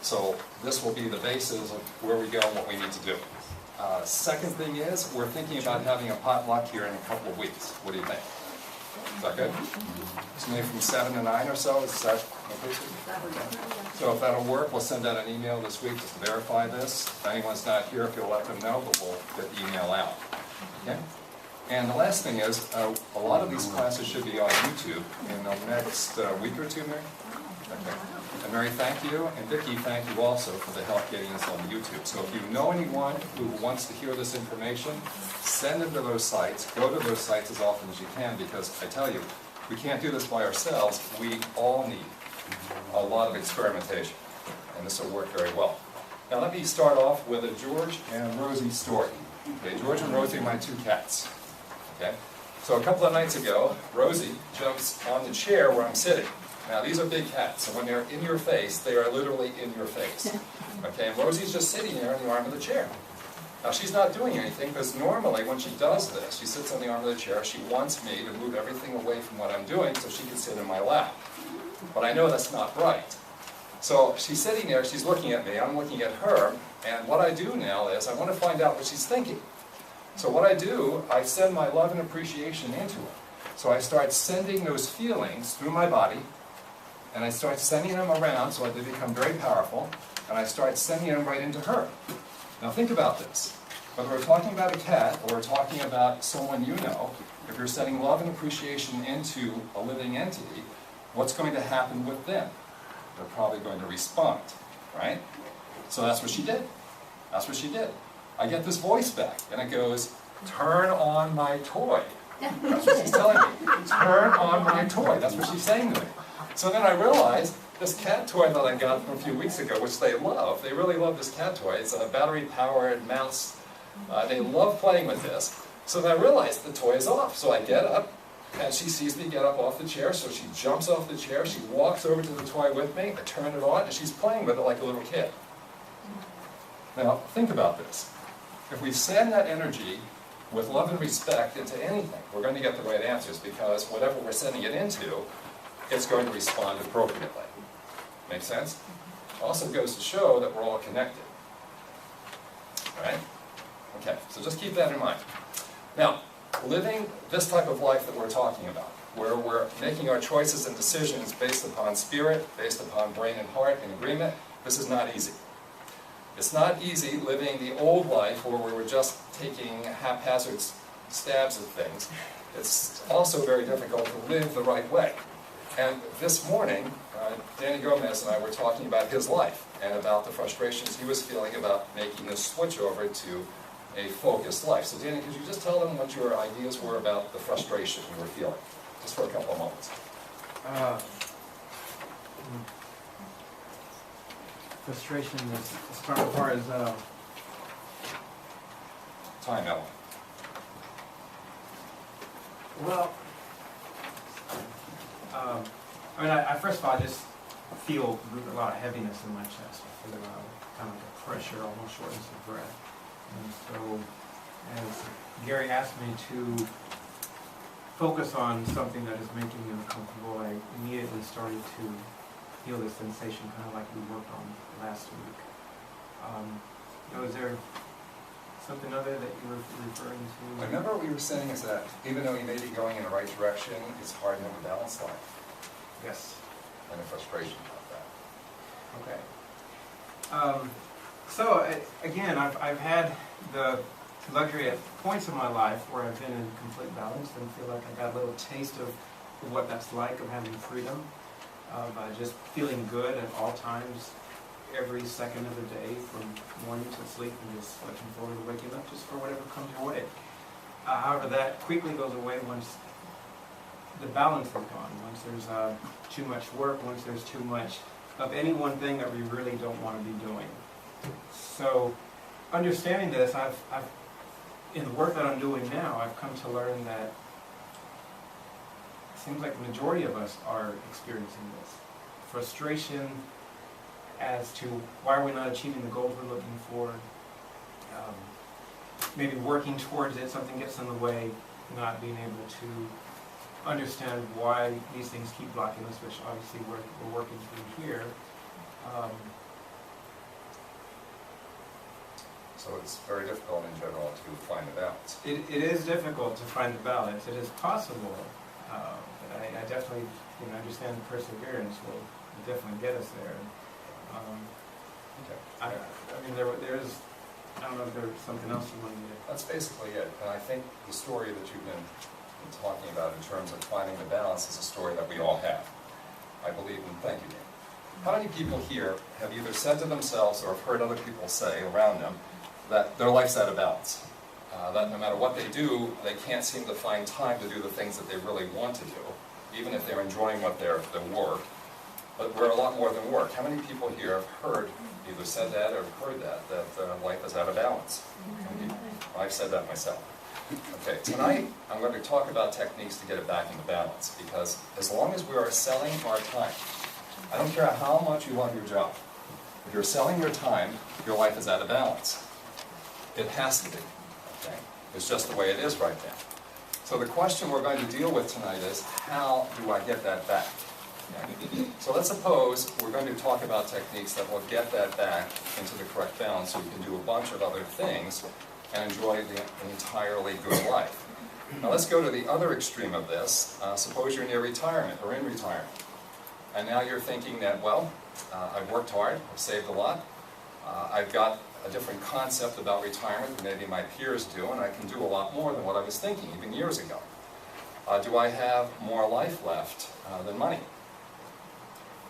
So this will be the basis of where we go and what we need to do. Second thing is, we're thinking about having a potluck here in a couple of weeks. What do you think? Is that good? So maybe from 7 to 9 or so, is that okay? So if that'll work, we'll send out an email this week just to verify this. If anyone's not here, if you'll let them know, but we'll get the email out. Okay? And the last thing is, a lot of these classes should be on YouTube in the next week or two, Mary? Okay. And Mary, thank you, and Vicki, thank you also for the help getting this on YouTube. So if you know anyone who wants to hear this information, send them to those sites, go to those sites as often as you can, because I tell you, we can't do this by ourselves. We all need a lot of experimentation, and this will work very well. Now let me start off with a George and Rosie story. Okay, George and Rosie are my two cats. Okay, so a couple of nights ago, Rosie jumps on the chair where I'm sitting. Now these are big cats, so when they're in your face, they are literally in your face. Okay, and Rosie's just sitting there in the arm of the chair. Now she's not doing anything, because normally when she does this, she sits on the arm of the chair, she wants me to move everything away from what I'm doing so she can sit in my lap. But I know that's not right. So she's sitting there, she's looking at me, I'm looking at her, and what I do now is I want to find out what she's thinking. So what I do, I send my love and appreciation into her. So I start sending those feelings through my body, and I start sending them around so that they become very powerful, and I start sending them right into her. Now think about this. Whether we're talking about a cat or we're talking about someone you know, if you're sending love and appreciation into a living entity, what's going to happen with them? They're probably going to respond, right? So that's what she did. That's what she did. I get this voice back, and it goes, "Turn on my toy." That's what she's telling me. Turn on my toy. That's what she's saying to me. So then I realized this cat toy that I got from a few weeks ago, which they love, they really love this cat toy. It's a battery-powered mouse. They love playing with this. So then I realized the toy is off. So I get up, and she sees me get up off the chair, so she jumps off the chair, she walks over to the toy with me, I turn it on, and she's playing with it like a little kid. Now, think about this. If we send that energy with love and respect into anything, we're going to get the right answers, because whatever we're sending it into, it's going to respond appropriately. Make sense? Also goes to show that we're all connected. All right? Okay, so just keep that in mind. Now, living this type of life that we're talking about, where we're making our choices and decisions based upon spirit, based upon brain and heart in agreement, this is not easy. It's not easy living the old life where we were just taking haphazard stabs at things. It's also very difficult to live the right way. And this morning, Danny Gomez and I were talking about his life and about the frustrations he was feeling about making the switch over to a focused life. So Danny, could you just tell them what your ideas were about the frustration you were feeling, just for a couple of moments? Frustration is as far as Time, Ellen. well, I mean, first of all, I just feel a lot of heaviness in my chest. I feel kind of like a pressure, almost shortness of breath. And so, as Gary asked me to focus on something that is making me uncomfortable, I immediately started to feel this sensation, kind of like we worked on last week. Is there something other that you were referring to? Remember what we were saying is that even though you may be going in the right direction, it's hard to have a balanced life. Yes. And a frustration about that. Okay. So again, I've had the luxury at points in my life where I've been in complete balance and feel like I got a little taste of what that's like, of having freedom, of just feeling good at all times, every second of the day, from morning to sleep, and just looking forward to waking up just for whatever comes your way. However, that quickly goes away once the balance is gone, once there's too much work, once there's too much of any one thing that we really don't want to be doing. So, understanding this, I've in the work that I'm doing now, I've come to learn that it seems like the majority of us are experiencing this. Frustration as to why we're not achieving the goals we're looking for, maybe working towards it, something gets in the way, not being able to understand why these things keep blocking us, which obviously we're working through here. So it's very difficult in general to find the balance. It is difficult to find the balance. It is possible, but I definitely understand the perseverance will definitely get us there. Okay. I mean, there is, I don't know if there's something else you wanted me to... That's basically it. And I think the story that you've been talking about in terms of finding the balance is a story that we all have. I believe in, thank you, Dan. How many people here have either said to themselves or have heard other people say around them that their life's out of balance? That no matter what they do, they can't seem to find time to do the things that they really want to do, even if they're enjoying their work. But we're a lot more than work. How many people here have heard, either said that or heard that life is out of balance? I've said that myself. Okay, tonight I'm going to talk about techniques to get it back into balance, because as long as we are selling our time, I don't care how much you love your job, if you're selling your time, your life is out of balance. It has to be. Okay? It's just the way it is right now. So the question we're going to deal with tonight is, how do I get that back? Okay? So let's suppose we're going to talk about techniques that will get that back into the correct balance so you can do a bunch of other things and enjoy the entirely good life. Now let's go to the other extreme of this. Suppose you're near retirement or in retirement. And now you're thinking that, well, I've worked hard, I've saved a lot, I've got a different concept about retirement than maybe my peers do, and I can do a lot more than what I was thinking even years ago. Do I have more life left than money?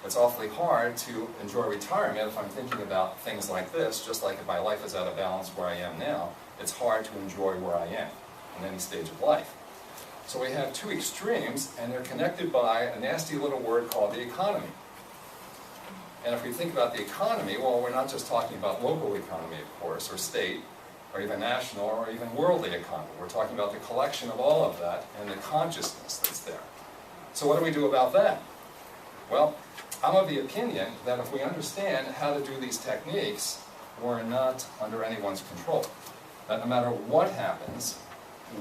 It's awfully hard to enjoy retirement if I'm thinking about things like this, just like if my life is out of balance where I am now, it's hard to enjoy where I am in any stage of life. So we have two extremes, and they're connected by a nasty little word called the economy. And if we think about the economy, well, we're not just talking about local economy, of course, or state, or even national, or even worldly economy. We're talking about the collection of all of that and the consciousness that's there. So what do we do about that? Well, I'm of the opinion that if we understand how to do these techniques, we're not under anyone's control. That no matter what happens,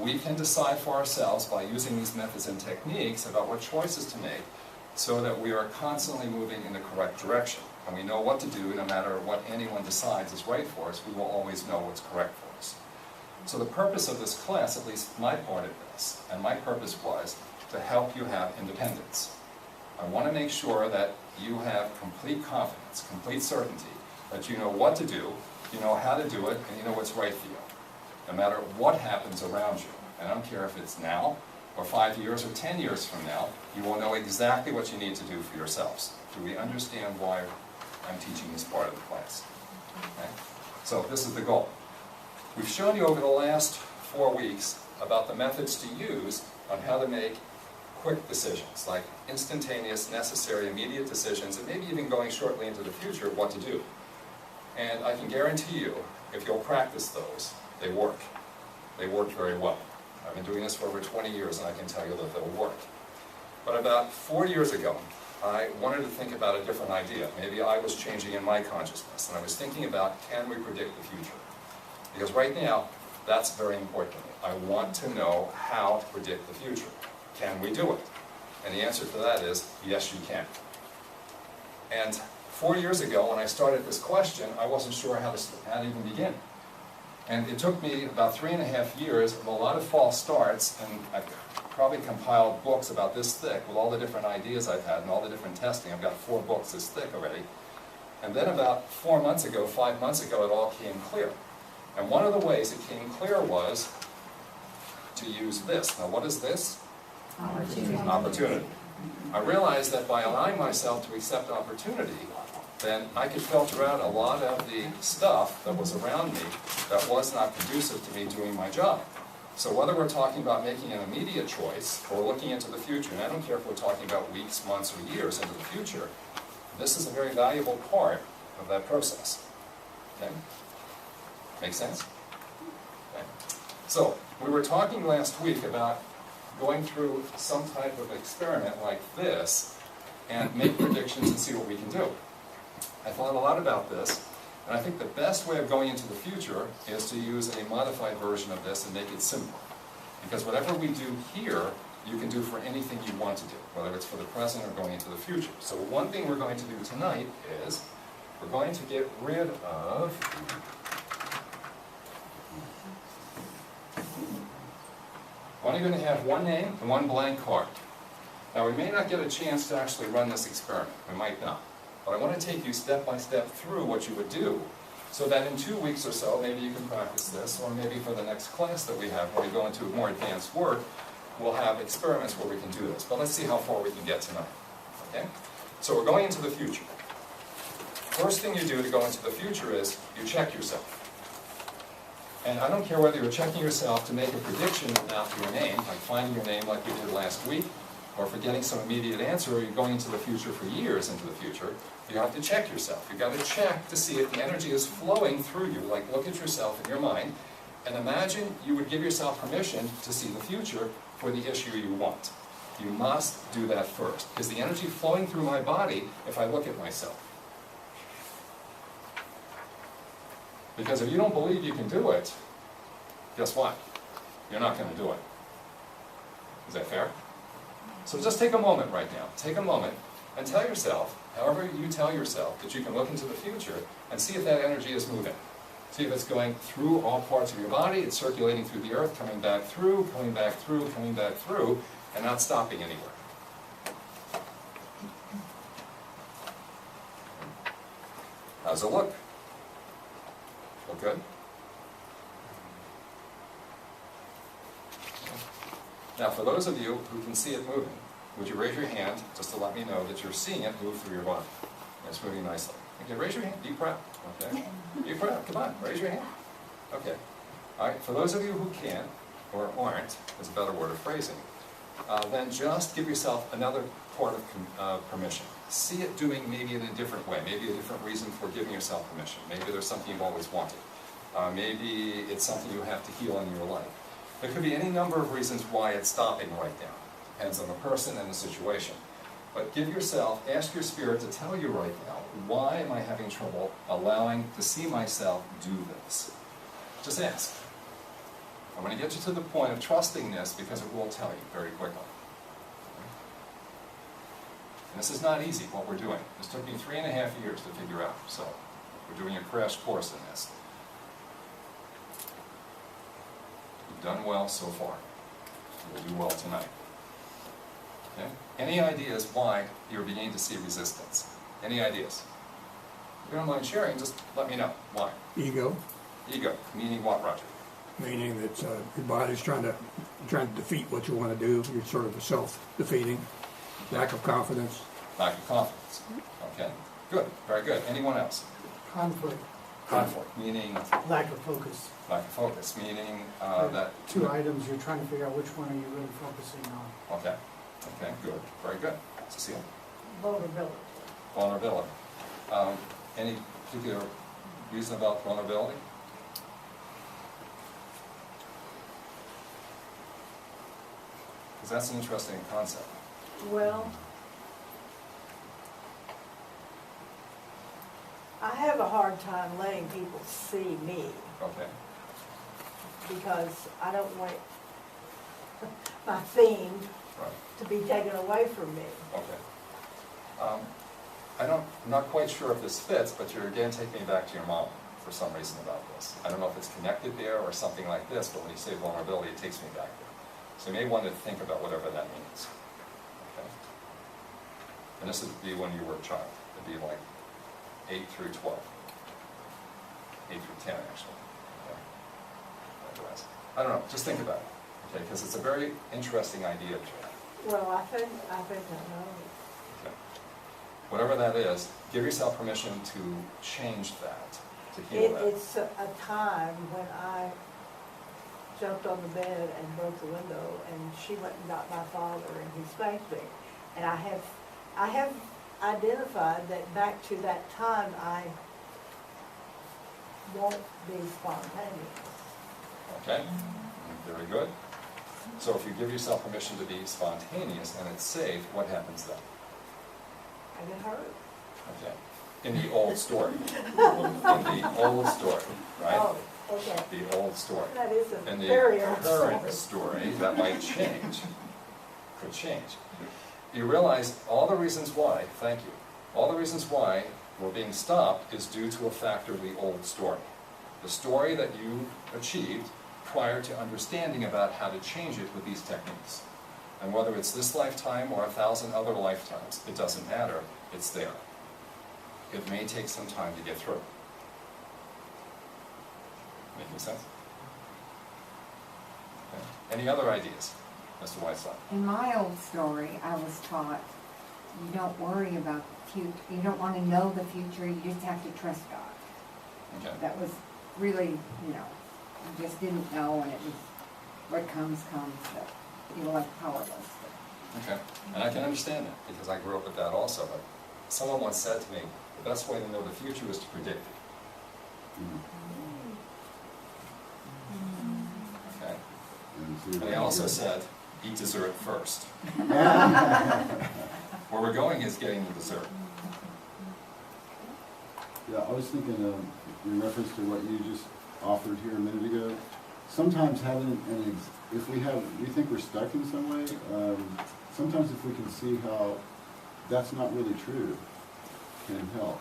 we can decide for ourselves by using these methods and techniques about what choices to make so that we are constantly moving in the correct direction. And we know what to do no matter what anyone decides is right for us, we will always know what's correct for us. So the purpose of this class, at least my part of this, and my purpose was to help you have independence. I want to make sure that you have complete confidence, complete certainty, that you know what to do, you know how to do it, and you know what's right for you. No matter what happens around you. And I don't care if it's now, or 5 years, or 10 years from now, you will know exactly what you need to do for yourselves. Do we understand why I'm teaching this part of the class? Okay? So this is the goal. We've shown you over the last 4 weeks about the methods to use on how to make quick decisions, like instantaneous, necessary, immediate decisions, and maybe even going shortly into the future, what to do. And I can guarantee you, if you'll practice those, they work. They work very well. I've been doing this for over 20 years, and I can tell you that they'll work. But about 4 years ago, I wanted to think about a different idea. Maybe I was changing in my consciousness, and I was thinking about, can we predict the future? Because right now, that's very important to me. I want to know how to predict the future. Can we do it? And the answer to that is, yes, you can. And 4 years ago, when I started this question, I wasn't sure how to even begin. And it took me about 3.5 years of a lot of false starts, and I've probably compiled books about this thick with all the different ideas I've had and all the different testing. I've got 4 books this thick already. And then about 4 months ago, 5 months ago, it all came clear. And one of the ways it came clear was to use this. Now what is this? Opportunity. I realized that by allowing myself to accept opportunity, then I could filter out a lot of the stuff that was around me that was not conducive to me doing my job. So whether we're talking about making an immediate choice or looking into the future, and I don't care if we're talking about weeks, months, or years into the future, this is a very valuable part of that process. Okay? Make sense? Okay. So we were talking last week about going through some type of experiment like this and make predictions and see what we can do. I thought a lot about this, and I think the best way of going into the future is to use a modified version of this and make it simple. Because whatever we do here, you can do for anything you want to do, whether it's for the present or going into the future. So one thing we're going to do tonight is we're going to get rid of Only going to have one name and one blank card. Now, we may not get a chance to actually run this experiment. We might not. But I want to take you step by step through what you would do, so that in 2 weeks or so, maybe you can practice this, or maybe for the next class that we have, where we go into more advanced work, we'll have experiments where we can do this. But let's see how far we can get tonight. Okay? So we're going into the future. First thing you do to go into the future is you check yourself. And I don't care whether you're checking yourself to make a prediction after your name, like finding your name like we did last week, or for getting some immediate answer, or you're going into the future for years into the future, you have to check yourself. You've got to check to see if the energy is flowing through you. Like, look at yourself in your mind, and imagine you would give yourself permission to see the future for the issue you want. You must do that first, because the energy flowing through my body, if I look at myself. Because if you don't believe you can do it, guess what? You're not going to do it. Is that fair? So just take a moment right now. Take a moment and tell yourself, however you tell yourself, that you can look into the future and see if that energy is moving. See if it's going through all parts of your body, it's circulating through the earth, coming back through, coming back through, coming back through, and not stopping anywhere. How's it look? Look good? Now, for those of you who can see it moving, would you raise your hand just to let me know that you're seeing it move through your body? It's moving nicely. Okay, raise your hand. Be proud. Okay? Be proud. Come on, raise your hand. Okay. All right, for those of you who can't, or aren't, is a better word of phrasing, then just give yourself another part of permission. See it doing maybe in a different way, maybe a different reason for giving yourself permission. Maybe there's something you've always wanted. Maybe it's something you have to heal in your life. There could be any number of reasons why it's stopping right now. Depends on the person and the situation. But give yourself, ask your spirit to tell you right now, why am I having trouble allowing to see myself do this? Just ask. I'm going to get you to the point of trusting this because it will tell you very quickly. And this is not easy, what we're doing. This took me 3.5 years to figure out, so we're doing a crash course in this. You've done well so far. You'll do well tonight. Okay? Any ideas why you're beginning to see resistance? Any ideas? If you don't mind sharing, just let me know. Why? Ego. Ego. Meaning what, Roger? Meaning that your body's trying to defeat what you want to do. You're sort of self-defeating. Lack of confidence. Lack of confidence. Okay. Good. Very good. Anyone else? Conflict. Conflict. Meaning? Lack of focus. Lack of focus. Meaning that... Two items, you're trying to figure out which one are you really focusing on. Okay. Okay. Good. Very good. Cecile? Vulnerability. Vulnerability. Any particular reason about vulnerability? Because that's an interesting concept. Well, I have a hard time letting people see me Okay. because I don't want my theme Right. to be taken away from me. Okay. I'm not quite sure if this fits, but you're again taking me back to your mom for some reason about this. I don't know if it's connected there or something like this, but when you say vulnerability, it takes me back there. So you may want to think about whatever that means. Okay. And this would be when you were a child. It'd be like 8 through 12. 8 through 10, actually. Okay. I don't know. Just think about it. Okay, because it's a very interesting idea, Joe. Well, I think I know. Okay. Whatever that is, give yourself permission to change that, to heal that. It's a time when I jumped on the bed and broke the window, and she went and got my father, and he spanked me. And I have identified that back to that time I won't be spontaneous. Okay, very good. So if you give yourself permission to be spontaneous and it's safe, what happens then? I get hurt. Okay, in the old story. In the old story, right? Oh, okay. The old story. That is a In the very old current story. story, that might change. Could change. You realize all the reasons why, thank you, all the reasons why we're being stopped is due to a factor of the old story. The story that you achieved prior to understanding about how to change it with these techniques. And whether it's this lifetime or 1,000 other lifetimes, it doesn't matter, it's there. It may take some time to get through. Making sense? Okay. Any other ideas, Mr. Whiteside? In my old story, I was taught, you don't worry about the future, you don't want to know the future, you just have to trust God. Okay. That was really, you just didn't know, and it was, what comes, but you were like powerless. Okay, and I can understand that, because I grew up with that also, but someone once said to me, the best way to know the future is to predict it. Okay? And he also said, eat dessert first. Where we're going is getting the dessert. Yeah, I was thinking in reference to what you just offered here a minute ago, sometimes having if we think we're stuck in some way, sometimes if we can see how that's not really true, can help.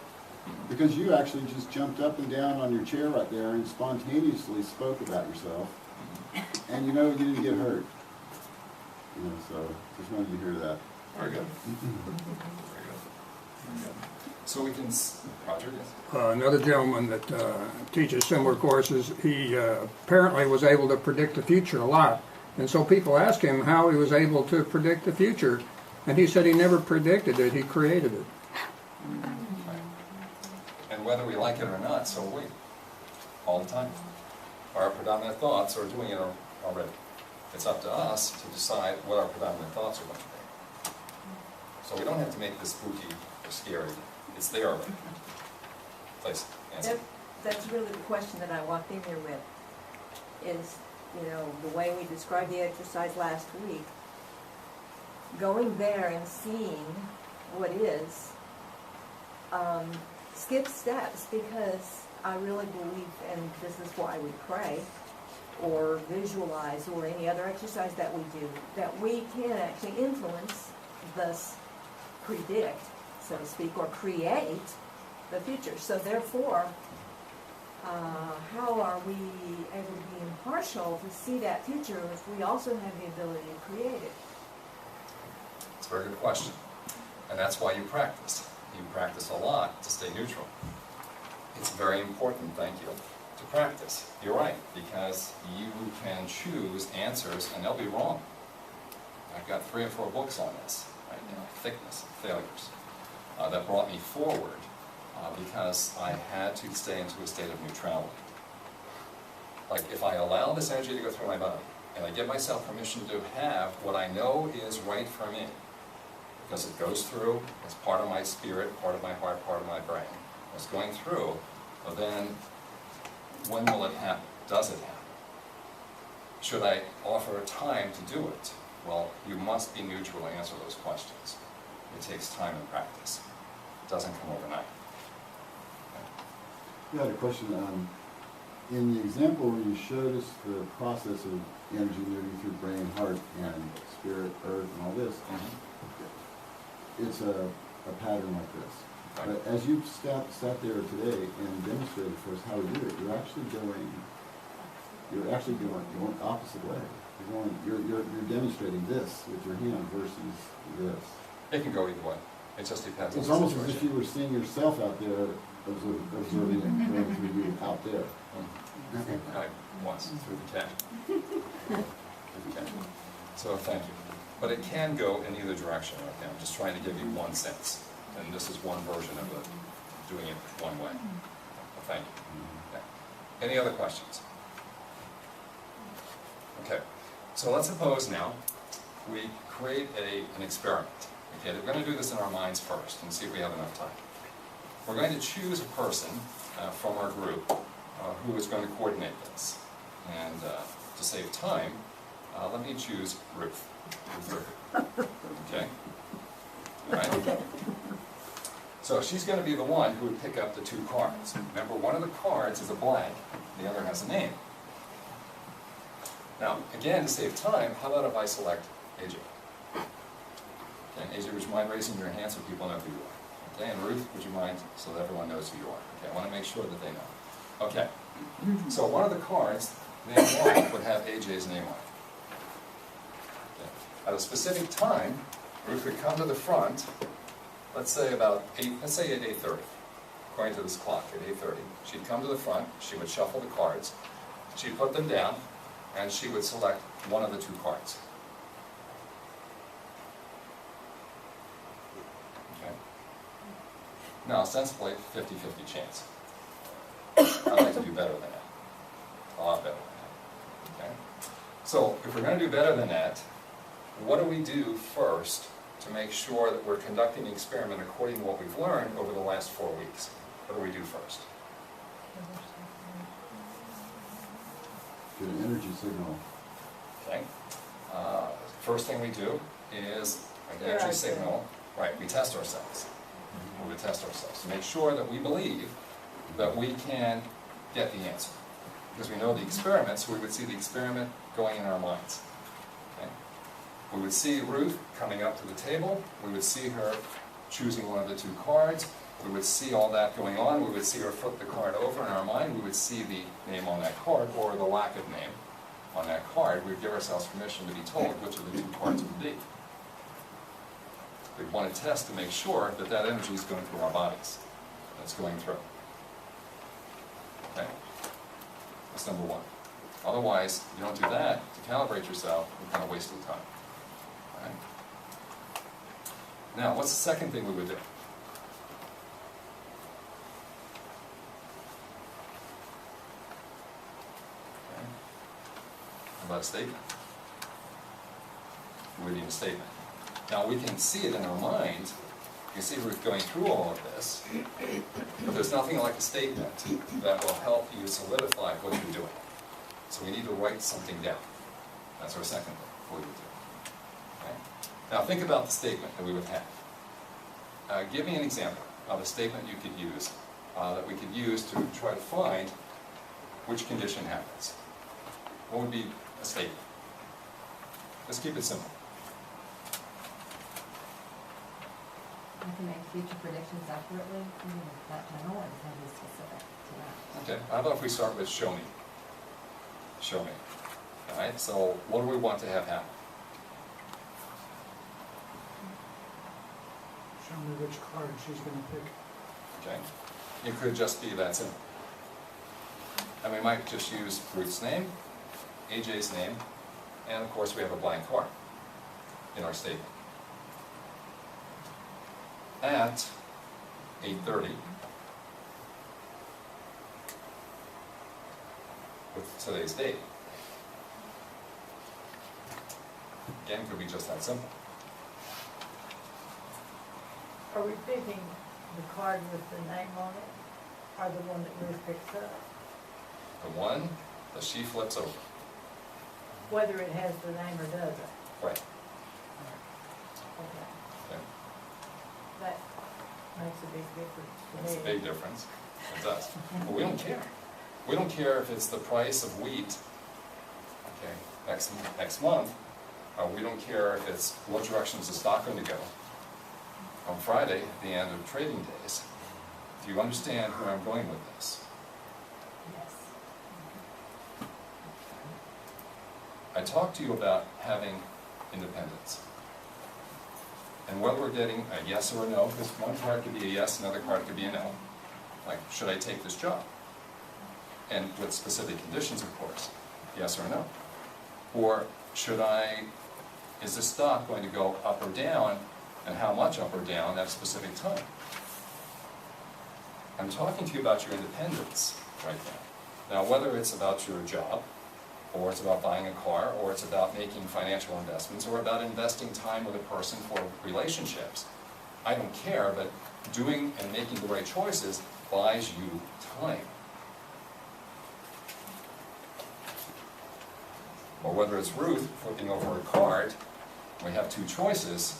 Because you actually just jumped up and down on your chair right there and spontaneously spoke about yourself, and you didn't get hurt. So just wanted you to hear that. Very good. Very good. Very good. So we can, Roger, yes? Another gentleman that teaches similar courses, he apparently was able to predict the future a lot. And so people ask him how he was able to predict the future. And he said he never predicted it, he created it. Right. And whether we like it or not, so we. All the time. Our predominant thoughts are doing it already. It's up to us to decide what our predominant thoughts are going to be. So we don't have to make this spooky or scary. It's there already. Please, answer. That's really the question that I walked in here with, is, the way we described the exercise last week, going there and seeing what is, skip steps, because I really believe, and this is why we pray, or visualize, or any other exercise that we do, that we can actually influence, thus predict, so to speak, or create the future. So therefore, how are we able to be impartial to see that future if we also have the ability to create it? It's a very good question. And that's why you practice. You practice a lot to stay neutral. It's very important, thank you, to practice. You're right, because you can choose answers and they'll be wrong. I've got 3 or 4 books on this right now, thickness, failures, that brought me forward because I had to stay into a state of neutrality. Like, if I allow this energy to go through my body, and I give myself permission to have what I know is right for me, because it goes through, it's part of my spirit, part of my heart, part of my brain. It's going through, well then, when will it happen? Does it happen? Should I offer a time to do it? Well, you must be neutral to answer those questions. It takes time and practice. It doesn't come overnight. I had a question. In the example where you showed us the process of energy moving through brain, heart, and spirit, earth, and all this, it's a pattern like this. Right. But as you sat there today and demonstrated for us how to do it, you're actually going opposite way. You're demonstrating this with your hand versus this. It can go either way. It just depends on It's the almost situation. as if you were seeing yourself out there, observing it going through you out there. Right, once, through the cat. Through the cat. So thank you. But it can go in either direction right now. I'm just trying to give you one sense. And this is one version of it, doing it one way. Well, thank you. Okay. Any other questions? Okay. So let's suppose now we create an experiment. Okay, we're going to do this in our minds first and see if we have enough time. We're going to choose a person from our group who is going to coordinate this. And to save time, let me choose Ruth. Okay? All right? So she's going to be the one who would pick up the 2 cards. Remember, one of the cards is a blank, the other has a name. Now, again, to save time, how about if I select AJ? Okay, AJ, would you mind raising your hand so people know who you are? Okay, and Ruth, would you mind so that everyone knows who you are? Okay, I want to make sure that they know. Okay, so one of the cards name 1 would have AJ's name on it. Okay. At a specific time, Ruth would come to the front, let's say about 8, let's say at 8:30, according to this clock, at 8:30. She'd come to the front, she would shuffle the cards, she'd put them down, and she would select one of the 2 cards. Okay? Now, ostensibly, 50-50 chance. I'd like to do better than that. A lot better than that. Okay? So, if we're going to do better than that, what do we do first to make sure that we're conducting the experiment according to what we've learned over the last 4 weeks? What do we do first? Get an energy signal. Okay. First thing we do is an Yeah, energy I signal. Right, we test ourselves. We would test ourselves to make sure that we believe that we can get the answer. Because we know the experiment, so we would see the experiment going in our minds. Okay? We would see Ruth coming up to the table. We would see her choosing one of the 2 cards. We would see all that going on. We would see her flip the card over in our mind. We would see the name on that card, or the lack of name on that card. We'd give ourselves permission to be told which of the 2 cards would be. We'd want to test to make sure that that energy is going through our bodies. That's going through. Okay? That's number 1. Otherwise, you don't do that to calibrate yourself, you're kind of wasting time. All right? Now, what's the second thing we would do? About a statement. We need a statement. Now we can see it in our mind. You can see Ruth going through all of this, but there's nothing like a statement that will help you solidify what you're doing. So we need to write something down. That's our second thing we would do. Okay? Now think about the statement that we would have. Give me an example of a statement you could use, that we could use to try to find which condition happens. What would be a statement? Let's keep it simple. I can make future predictions accurately, that general, or can be specific to that? Okay, how about if we start with show me? Show me. All right, so what do we want to have happen? Show me which card she's gonna pick. Okay, it could just be that simple. And we might just use Ruth's name, AJ's name, and of course we have a blank card in our statement. At 8:30, with today's date. Again, it could be just that simple. Are we picking the card with the name on it, or the one that Ruth picks up? The one that she flips over. Whether it has the name or doesn't? Right. Okay. Okay. That makes a big difference to me. It's a big difference. It does. But we don't care. We don't care if it's the price of wheat, okay, next month. We don't care if it's what direction is the stock going to go on Friday, at the end of trading days. Do you understand where I'm going with this? Yes. I talked to you about having independence. And whether we're getting a yes or a no, because one card could be a yes, another card could be a no. Like, should I take this job? And with specific conditions, of course, yes or no. Or is this stock going to go up or down, and how much up or down at a specific time? I'm talking to you about your independence right now. Now, whether it's about your job, or it's about buying a car, or it's about making financial investments, or about investing time with a person for relationships, I don't care, but doing and making the right choices buys you time. Or whether it's Ruth flipping over a card, we have 2 choices.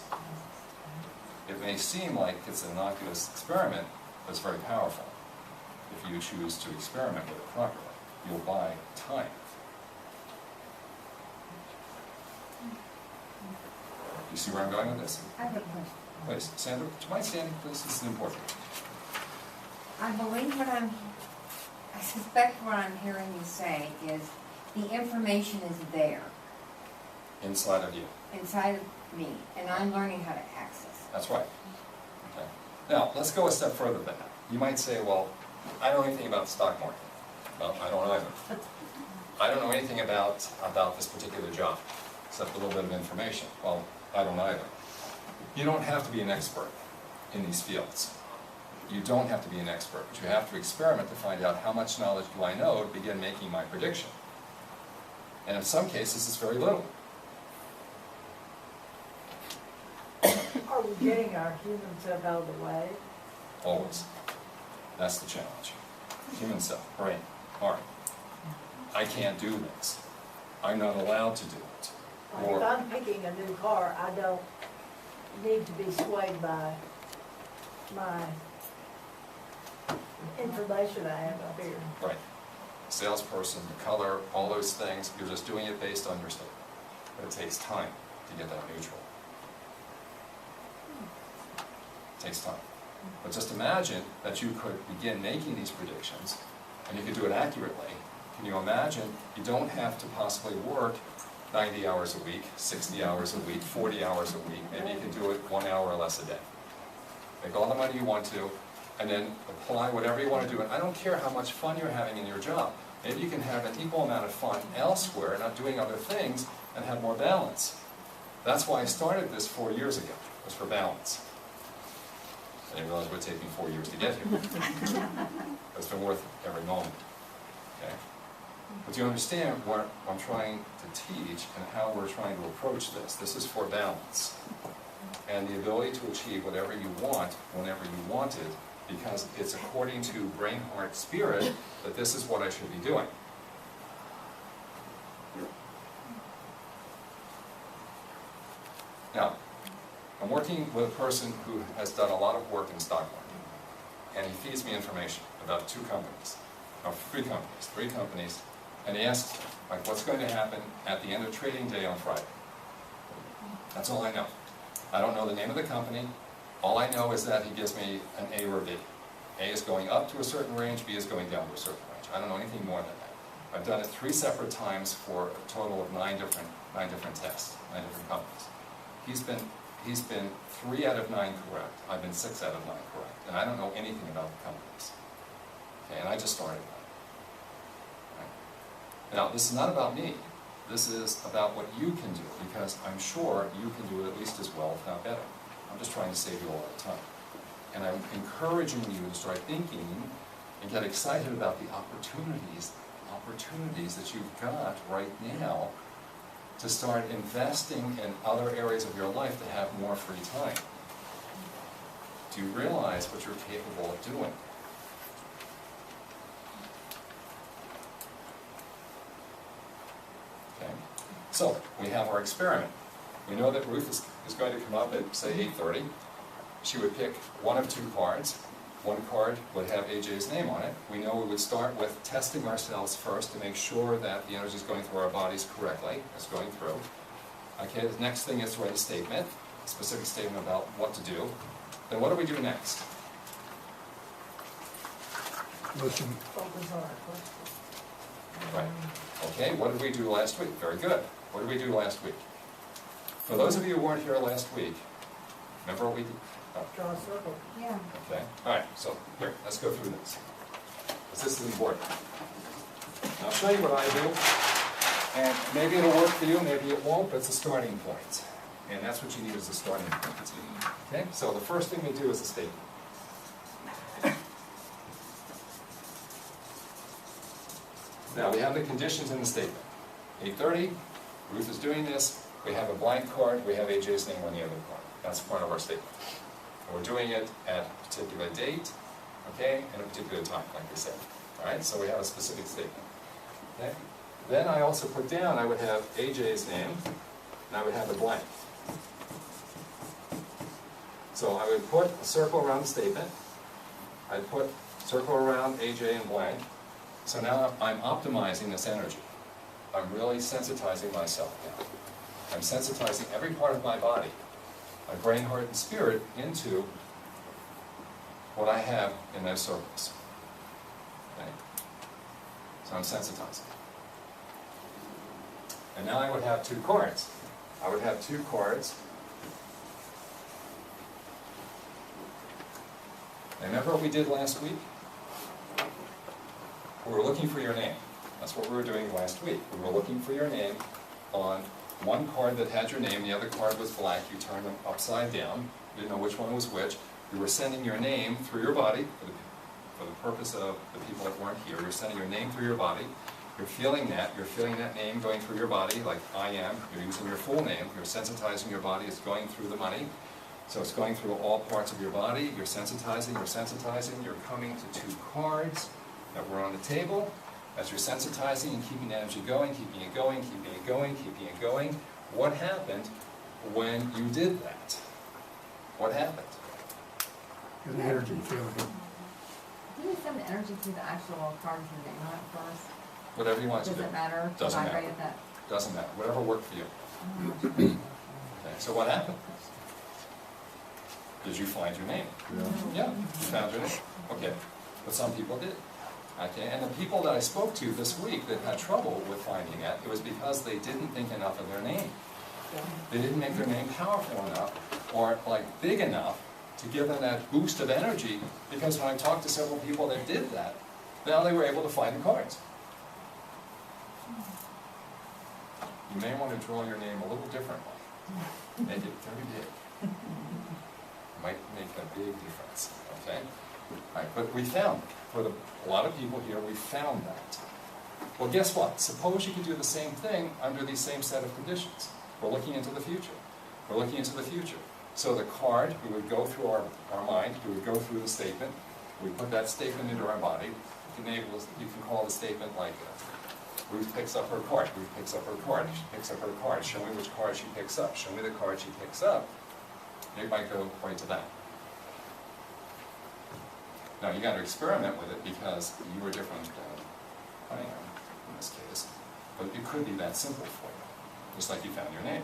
It may seem like it's an innocuous experiment, but it's very powerful. If you choose to experiment with it properly, you'll buy time. You see where I'm going with this? I have a question. Please, Sandra, do you mind standing, please? This is important. I suspect what I'm hearing you say is The information is there inside of you. inside of me, and I'm learning how to access it. That's right. Okay. Now, let's go a step further than that. You might say, well, I don't know anything about the stock market. Well, I don't either. I don't know anything about this particular job, except a little bit of information. Well, I don't either. You don't have to be an expert in these fields. You don't have to be an expert, but you have to experiment to find out how much knowledge do I know to begin making my prediction. And in some cases, it's very little. Are we getting our human self out of the way? Always. That's the challenge. Human self, brain, heart. I can't do this. I'm not allowed to do it. Like if I'm picking a new car, I don't need to be swayed by my information I have up here. Right. Salesperson, the color, all those things, you're just doing it based on your statement. But it takes time to get that neutral. It takes time. But just imagine that you could begin making these predictions, and you could do it accurately. Can you imagine? You don't have to possibly work 90 hours a week, 60 hours a week, 40 hours a week. Maybe you can do it 1 hour or less a day. Make all the money you want to, and then apply whatever you want to do. And I don't care how much fun you're having in your job. Maybe you can have an equal amount of fun elsewhere, not doing other things, and have more balance. That's why I started this 4 years ago, was for balance. I didn't realize it would take me 4 years to get here. But it's been worth every moment. Okay? But do you understand what I'm trying to teach and how we're trying to approach this? This is for balance. And the ability to achieve whatever you want, whenever you want it, because it's according to brain, heart, spirit, that this is what I should be doing. Now, I'm working with a person who has done a lot of work in stock market, and he feeds me information about three companies, and he asks, like, what's going to happen at the end of trading day on Friday? That's all I know. I don't know the name of the company. All I know is that he gives me an A or a B. A is going up to a certain range, B is going down to a certain range. I don't know anything more than that. I've done it 3 separate times for a total of 9 different tests, 9 different companies. He's been 3 out of 9 correct. I've been 6 out of 9 correct. And I don't know anything about the companies. Okay, and I just started that. Right? Now, this is not about me. This is about what you can do, because I'm sure you can do it at least as well, if not better. I'm just trying to save you a lot of time. And I'm encouraging you to start thinking and get excited about the opportunities that you've got right now to start investing in other areas of your life to have more free time. Do you realize what you're capable of doing? Okay. So, we have our experiment. We know that Ruth is going to come up at, say, 8:30. She would pick one of 2 cards. One card would have AJ's name on it. We know we would start with testing ourselves first to make sure that the energy is going through our bodies correctly. It's going through. Okay, the next thing is to write a statement, a specific statement about what to do. Then what do we do next? Listen. Focus on our questions. Right. Okay, what did we do last week? Very good. What did we do last week? For those of you who weren't here last week, remember what we did? Oh. Draw a circle. Yeah. Okay, all right, so here, let's go through this. Because this is important. I'll show you what I do, and maybe it'll work for you, maybe it won't, but it's a starting point. And that's what you need as a starting point. Okay, so the first thing we do is a statement. Now, we have the conditions in the statement. 8:30, Ruth is doing this, we have a blank card, we have AJ's name on the other card. That's part of our statement. And we're doing it at a particular date, okay, and a particular time, like we said. All right, so we have a specific statement. Okay? Then I also put down, I would have AJ's name, and I would have a blank. So I would put a circle around the statement. I'd put a circle around AJ and blank. So now I'm optimizing this energy. I'm really sensitizing myself now. I'm sensitizing every part of my body, my brain, heart, and spirit, into what I have in those circles. Okay? So I'm sensitizing. And now I would have 2 cards. I would have 2 cards. Remember what we did last week? We were looking for your name. That's what we were doing last week. We were looking for your name on one card that had your name, the other card was blank. You turned them upside down. You didn't know which one was which. You were sending your name through your body for the purpose of the people that weren't here. You're sending your name through your body. You're feeling that name going through your body like I am. You're using your full name. You're sensitizing your body. It's going through the money. So it's going through all parts of your body. You're sensitizing. You're coming to 2 cards that were on the table. As you're sensitizing and keeping the energy going, keeping it going, keeping it going, keeping it going, what happened when you did that? What happened? An energy feeling. Do you send the energy to the actual cards and the name on it first? Whatever you want to Does do. it matter? to Doesn't vibrate matter. at that? Doesn't matter. Whatever worked for you. Okay. Okay, so what happened? Did you find your name? Yeah, you found your name. Okay, but some people did. Okay, and the people that I spoke to this week that had trouble with finding it was because they didn't think enough of their name. They didn't make their name powerful enough or like big enough to give them that boost of energy, because when I talked to several people that did that, now they were able to find the cards. You may want to draw your name a little differently. Make it very big. Might make a big difference, okay? All right, but we found it. For a lot of people here, we found that. Well, guess what? Suppose you could do the same thing under these same set of conditions. We're looking into the future. We're looking into the future. So the card, we would go through our mind, we would go through the statement, we put that statement into our body. You can call the statement like, Ruth picks up her card, Ruth picks up her card, she picks up her card, show me which card she picks up, show me the card she picks up. It might go right to that. Now you got to experiment with it because you are different than I am in this case. But it could be that simple for you, just like you found your name.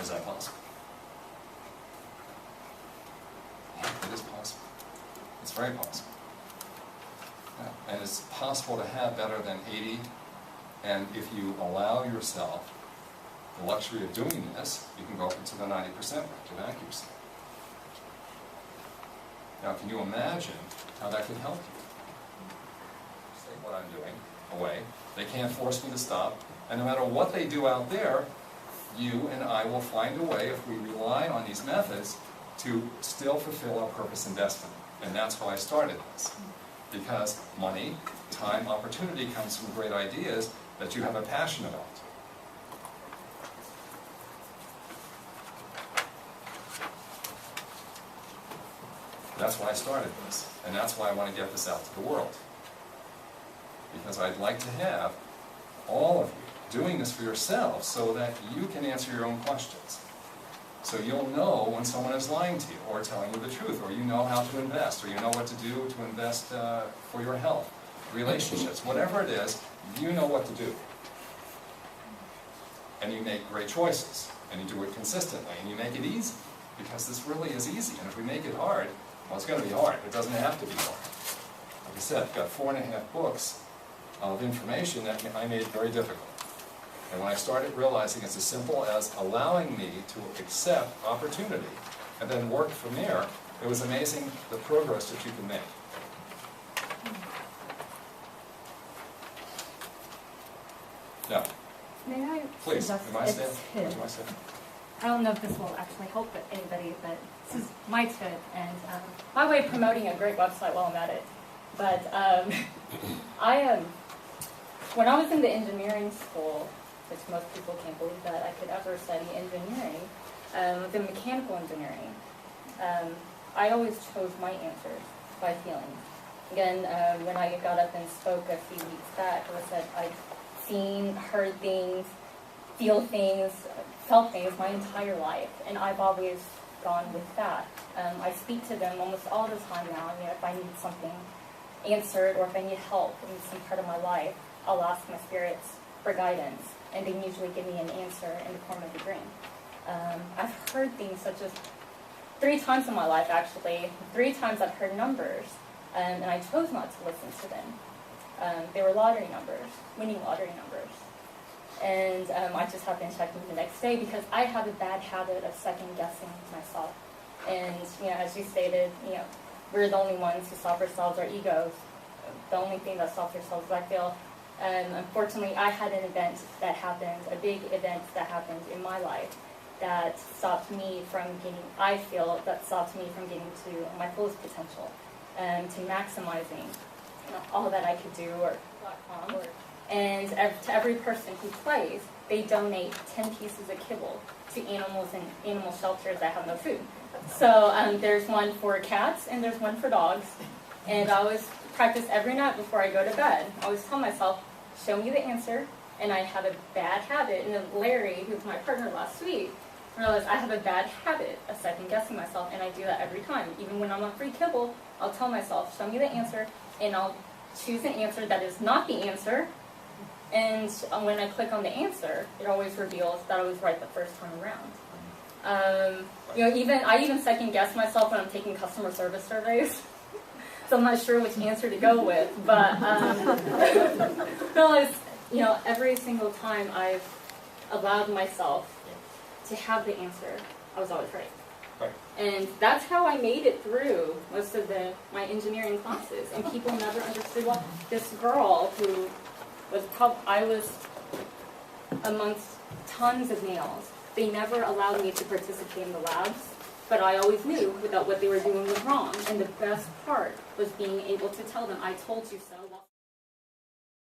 Is that possible? Yeah, it is possible. It's very possible. Yeah. And it's possible to have better than 80, and if you allow yourself the luxury of doing this, you can go up into the 90% range of accuracy. Now, can you imagine how that could help you? Take what I'm doing away. They can't force me to stop. And no matter what they do out there, you and I will find a way, if we rely on these methods, to still fulfill our purpose and destiny. And that's why I started this. Because money, time, opportunity comes from great ideas that you have a passion about. That's why I started this, and that's why I want to get this out to the world. Because I'd like to have all of you doing this for yourselves so that you can answer your own questions. So you'll know when someone is lying to you or telling you the truth, or you know how to invest, or you know what to do to invest for your health, relationships, whatever it is, you know what to do. And you make great choices, and you do it consistently, and you make it easy, because this really is easy. And if we make it hard, well, it's going to be hard. It doesn't have to be hard. Like I said, I've got 4.5 books of information that I made very difficult. And when I started realizing it's as simple as allowing me to accept opportunity and then work from there, it was amazing the progress that you can make. Now, May I please, suggest am I it's saying? hid? I don't know if this will actually help anybody, but this is my tip, and my way of promoting a great website while I'm at it. But when I was in the engineering school, which most people can't believe that I could ever study engineering, the mechanical engineering, I always chose my answers by feeling. Again, when I got up and spoke a few weeks back, I said I've seen, heard things, feel things, felt things my entire life, and I've always gone with that. I speak to them almost all the time now. You know, if I need something answered or if I need help in some part of my life, I'll ask my spirits for guidance, and they usually give me an answer in the form of a dream. I've heard things such as 3 times in my life, actually. 3 times I've heard numbers, and I chose not to listen to them. They were lottery numbers, winning lottery numbers. And I just happened to check them the next day because I have a bad habit of second guessing myself. And as you stated, we're the only ones who stop ourselves, our egos. The only thing that stops ourselves, I feel. Unfortunately, I had an event that happened, a big event that happened in my life that stopped me from getting, I feel, that stopped me from getting to my fullest potential, to maximizing all that I could do, and to every person who plays, they donate 10 pieces of kibble to animals in animal shelters that have no food. So there's one for cats and there's one for dogs, and I always practice every night before I go to bed. I always tell myself, show me the answer, and I have a bad habit, and then Larry, who's my partner last week, realized I have a bad habit of second guessing myself, and I do that every time. Even when I'm on free kibble, I'll tell myself, show me the answer, and I'll choose an answer that is not the answer, and when I click on the answer, it always reveals that I was right the first time around. I even second guess myself when I'm taking customer service surveys. So I'm not sure which answer to go with, but every single time I've allowed myself to have the answer, I was always right. Right. And that's how I made it through most of my engineering classes. And people never understood why this girl who was I was amongst tons of males. They never allowed me to participate in the labs. But I always knew that what they were doing was wrong. And the best part was being able to tell them, I told you so.